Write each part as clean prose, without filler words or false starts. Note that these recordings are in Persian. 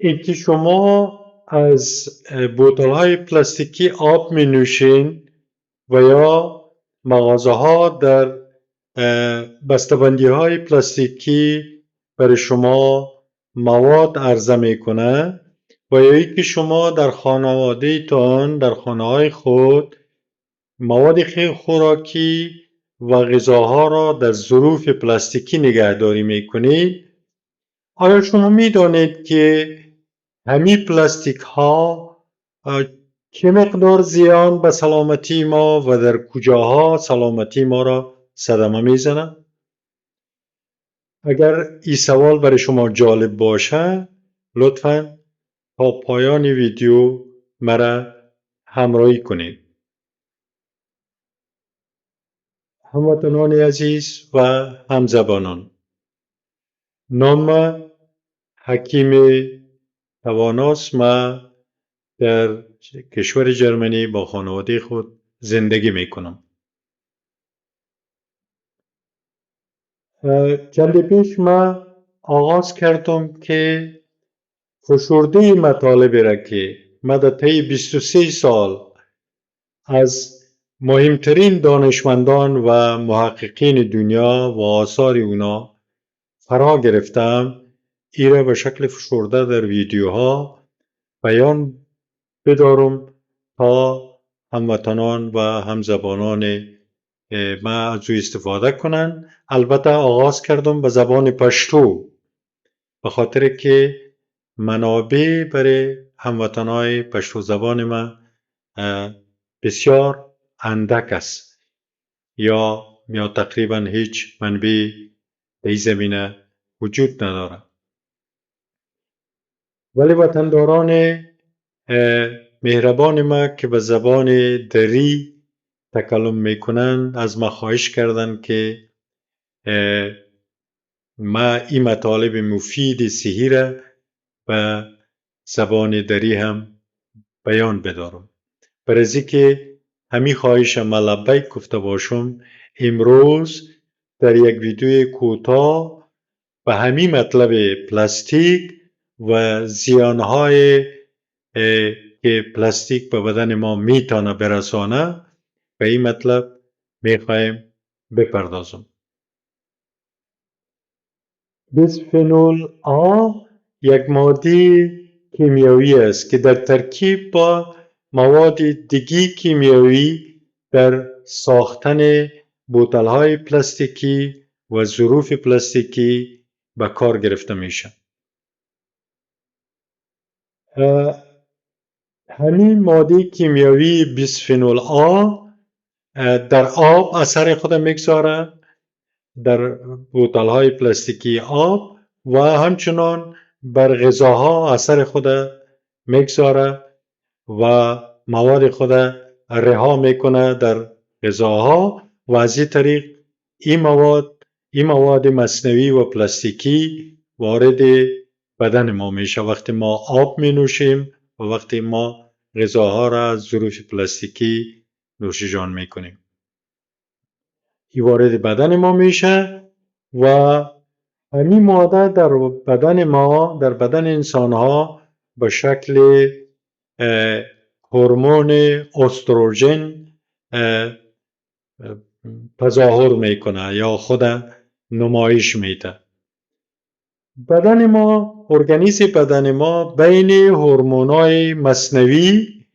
اینکه شما از بوتل‌های پلاستیکی آب می نوشین و یا مغازه‌ها در بسته‌بندی‌های پلاستیکی برای شما مواد عرضه میکنه و یا اینکه شما در خانواده‌تان در خانه‌های خود مواد خوراکی و غذاها را در ظروف پلاستیکی نگهداری میکنید. آیا شما میدانید که همین پلاستیک ها چه مقدار زیان به سلامتی ما و در کجاها سلامتی ما را صدمه میزنه؟ اگر این سوال برای شما جالب باشه لطفاً تا پایان ویدیو مرا همراهی کنید. هموطنان عزیز و همزبانان، نام حکیم تواناست. ما در کشور جرمنی با خانواده خود زندگی میکنم. چند پیش ما آغاز کردم که فشرده مطالبی را که ما در طی 23 سال از مهمترین دانشمندان و محققین دنیا و آثار اونا فرا گرفتم، ای را به شکل فشرده در ویدیوها بیان بدارم تا هموطنان و همزبانان ما از او استفاده کنن. البته آغاز کردم به زبان پشتو به خاطر که منابع برای هموطنای پشتو زبان ما بسیار اندک است یا تقریبا هیچ منبع در این زمینه وجود نداره. ولی وطنداران مهربان ما که به زبان دری تکلم میکنن از ما خواهش کردن که ما این مطالب مفید صحی را به زبان دری هم بیان بدارم. برای که همین خواهش ما لبیک گفته باشم، امروز در یک ویدیو کوتاه به همین مطلب پلاستیک و زیانهای که پلاستیک به بدن ما میتونه برسانه به این مطلب میخوایم بپردازم. بیسفنول آ یک ماده کیمیایی است که در ترکیب با مواد دیگی کیمیایی در ساختن بوتل‌های پلاستیکی و ظروف پلاستیکی به کار گرفته میشه. همین ماده کیمیایی بیسفنول آ در آب اثر خود میگذاره، در بوتل‌های پلاستیکی آب، و همچنان بر غذاها اثر خود میگذاره و مواد خود رها میکنه در غذاها و از این طریق این مواد مصنوعی و پلاستیکی وارد بدن ما میشه. وقتی ما آب می نوشیم و وقتی ما غذاها را از ظروف پلاستیکی نوشیجان میکنیم، این وارد بدن ما میشه و همین ماده در بدن ما، در بدن انسان ها به شکل هورمون استروژن تظاهر میکنه یا خود نمایش میده. بدن ما، ارگانیسم بدن ما بین هورمونای مصنوعی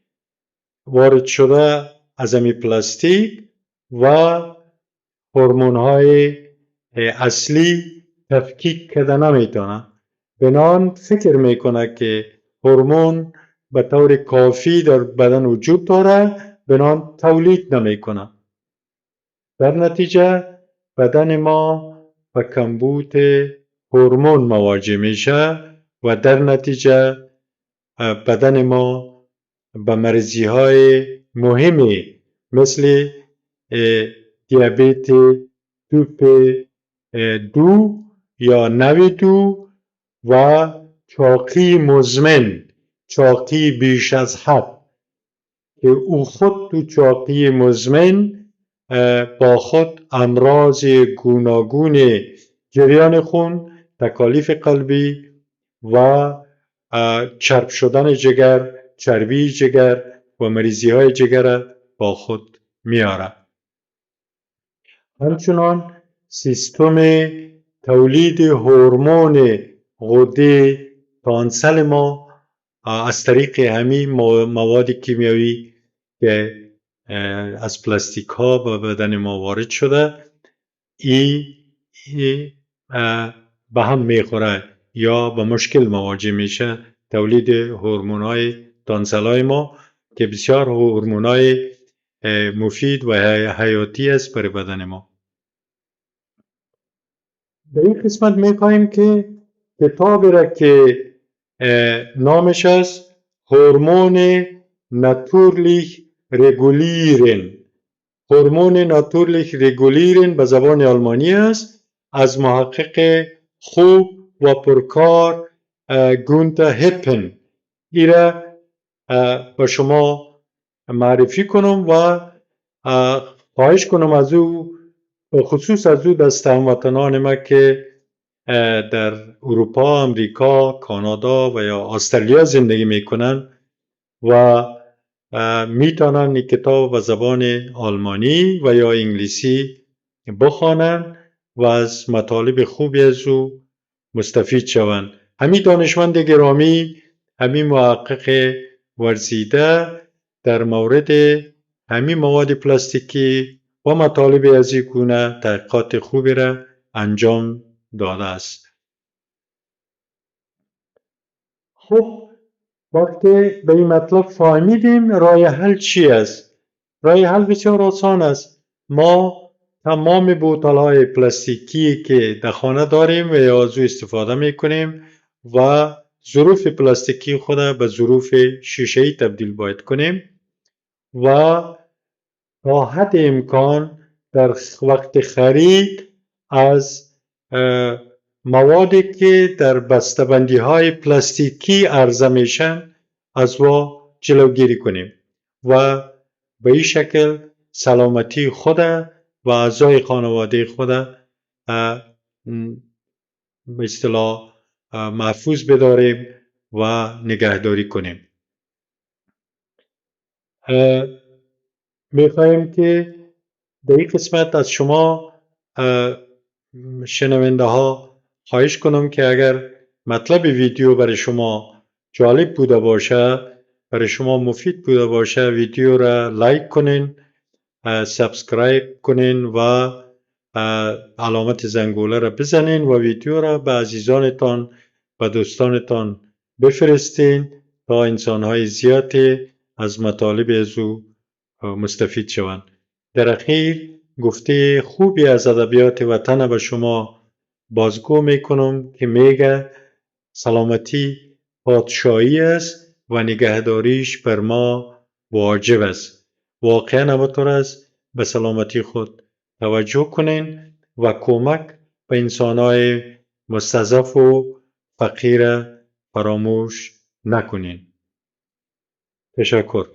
وارد شده از همین پلاستیک و هورمون‌های اصلی تفکیک کرده نمیتونه. بنابراین فکر میکنه که هورمون به طور کافی در بدن وجود داره، بنابراین تولید نمیکنه. در نتیجه بدن ما به کمبود هورمون مواجه میشه و در نتیجه بدن ما به مرضی های مهمی مثل دیابت تیپ 2 یا نوع 2 و چاقی مزمن، چاقی بیش از حد، که او خود تو چاقی مزمن با خود امراض گوناگون جریان خون، تکالیف قلبی و چرب شدن جگر، چربی جگر و مریضی های جگر با خود میاره. همچنان سیستم تولید هورمون غده تانسل ما از طریق همین مواد کیمیایی که از پلاستیک ها به بدن ما وارد شده ای به هم میخوره یا به مشکل مواجه میشه تولید هورمون های تانسل های ما که بسیار هورمون های مفید و حیاتی است برای بدن ما. در این قسمت میخواهیم که کتابی را که نامش است هورمون ناتورلیش رگولیرن. هورمون ناتورلیش رگولیرن به زبان آلمانی است از محقق خوب و پرکار گونتا هپن. ایره به شما معرفی کنم و خواهش کنم از او خصوص از او دست هموطنان ما که در اروپا، امریکا، کانادا و یا استرالیا زندگی میکنن و میتونن این کتاب به زبان آلمانی و یا انگلیسی بخوانن و از مطالب خوبی از او مستفید شوند. همین دانشمند گرامی، همین محقق ورزیده در مورد همین مواد پلاستیکی و مطالب از این گونه تحقیقات خوبی را انجام داده است. خب وقتی به این مطلب فهمیدیم راه حل چی است؟ راه حل بسیار آسان است. ما تمام بوتل‌های پلاستیکی که در خانه داریم و یا از او استفاده میکنیم و ظروف پلاستیکی خود به ظروف شیشه‌ای تبدیل باید کنیم و تا حد امکان در وقت خرید از موادی که در بسته‌بندی های پلاستیکی عرضه میشن از وا جلوگیری کنیم و به این شکل سلامتی خود و اعضای خانواده خود به اصطلاح محفوظ بداریم و نگهداری کنیم. میخواهیم که در این قسمت از شما شنونده ها خواهش کنم که اگر مطلب ویدیو برای شما جالب بوده باشه، برای شما مفید بوده باشه، ویدیو را لایک کنین، سابسکرایب کنین و علامت زنگوله را بزنین و ویدیو را به عزیزانتان و دوستانتان بفرستین تا انسانهای زیادی از مطالب از او مستفید شوند. در اخیر گفته خوبی از ادبیات وطن به شما بازگو میکنم که میگه سلامتی پادشاهی است و نگهداریش بر ما واجب است. واقعا همطور است به سلامتی خود توجه کنین و کمک به انسانهای مستضعف و فقیر فراموش نکنین. تشکر.